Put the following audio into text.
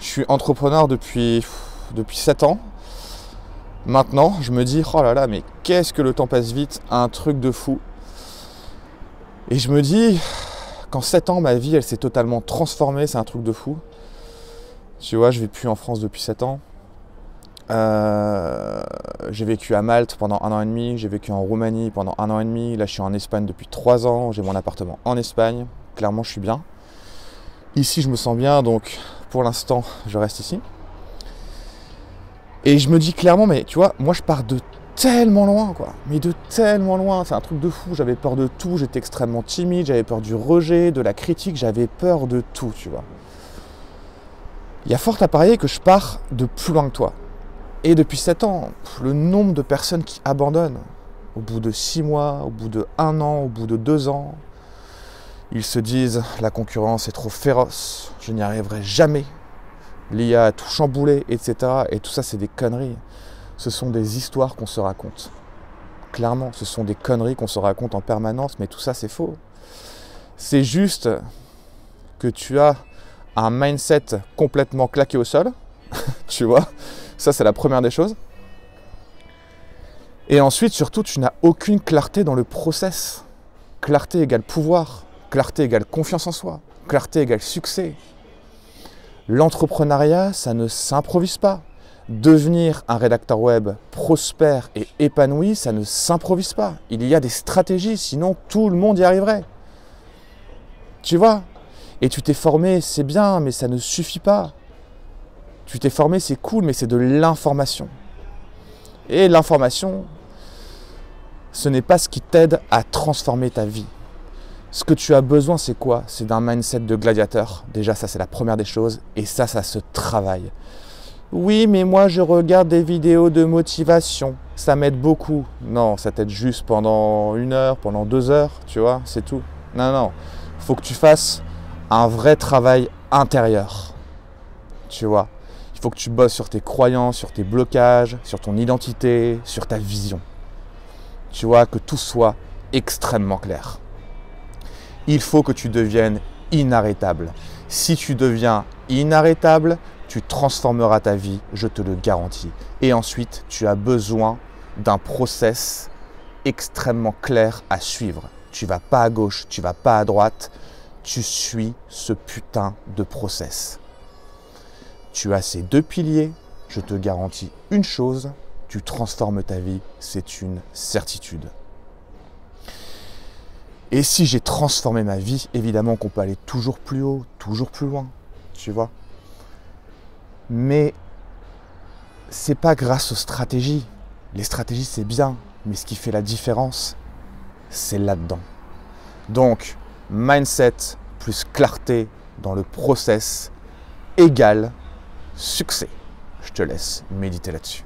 Je suis entrepreneur depuis 7 ans. Maintenant, je me dis, oh là là, mais qu'est-ce que le temps passe vite, un truc de fou. Et je me dis, qu'en 7 ans, ma vie, elle s'est totalement transformée, c'est un truc de fou. Tu vois, je ne vis plus en France depuis 7 ans. J'ai vécu à Malte pendant 1 an et demi, j'ai vécu en Roumanie pendant 1 an et demi, là je suis en Espagne depuis 3 ans, j'ai mon appartement en Espagne, clairement je suis bien. Ici je me sens bien, donc pour l'instant je reste ici. Et je me dis clairement, mais tu vois, moi je pars de tellement loin, quoi. Mais de tellement loin, c'est un truc de fou, j'avais peur de tout, j'étais extrêmement timide, j'avais peur du rejet, de la critique, j'avais peur de tout, tu vois. Il y a fort à parier que je pars de plus loin que toi. Et depuis 7 ans, le nombre de personnes qui abandonnent, au bout de 6 mois, au bout de 1 an, au bout de 2 ans, ils se disent la concurrence est trop féroce, je n'y arriverai jamais, l'IA a tout chamboulé, etc. Et tout ça, c'est des conneries. Ce sont des histoires qu'on se raconte. Clairement, ce sont des conneries qu'on se raconte en permanence, mais tout ça, c'est faux. C'est juste que tu as un mindset complètement claqué au sol, tu vois. Ça, c'est la première des choses. Et ensuite, surtout, tu n'as aucune clarté dans le process. Clarté égale pouvoir. Clarté égale confiance en soi. Clarté égale succès. L'entrepreneuriat, ça ne s'improvise pas. Devenir un rédacteur web prospère et épanoui, ça ne s'improvise pas. Il y a des stratégies, sinon tout le monde y arriverait. Tu vois? Et tu t'es formé, c'est bien, mais ça ne suffit pas. Tu t'es formé, c'est cool, mais c'est de l'information. Et l'information, ce n'est pas ce qui t'aide à transformer ta vie. Ce que tu as besoin, c'est quoi? C'est d'un mindset de gladiateur. Déjà, ça, c'est la première des choses. Et ça se travaille. Oui, mais moi, je regarde des vidéos de motivation. Ça m'aide beaucoup. Non, ça t'aide juste pendant 1 heure, pendant 2 heures, tu vois, c'est tout. Non, non. Il faut que tu fasses un vrai travail intérieur. Tu vois. Il faut que tu bosses sur tes croyances, sur tes blocages, sur ton identité, sur ta vision. Tu vois, que tout soit extrêmement clair. Il faut que tu deviennes inarrêtable. Si tu deviens inarrêtable, tu transformeras ta vie, je te le garantis. Et ensuite, tu as besoin d'un process extrêmement clair à suivre. Tu ne vas pas à gauche, tu ne vas pas à droite, tu suis ce putain de process. Tu as ces 2 piliers, je te garantis une chose, tu transformes ta vie, c'est une certitude. Et si j'ai transformé ma vie, évidemment qu'on peut aller toujours plus haut, toujours plus loin, tu vois. Mais c'est pas grâce aux stratégies. Les stratégies, c'est bien, mais ce qui fait la différence, c'est là-dedans. Donc, mindset plus clarté dans le process égale succès. Je te laisse méditer là-dessus.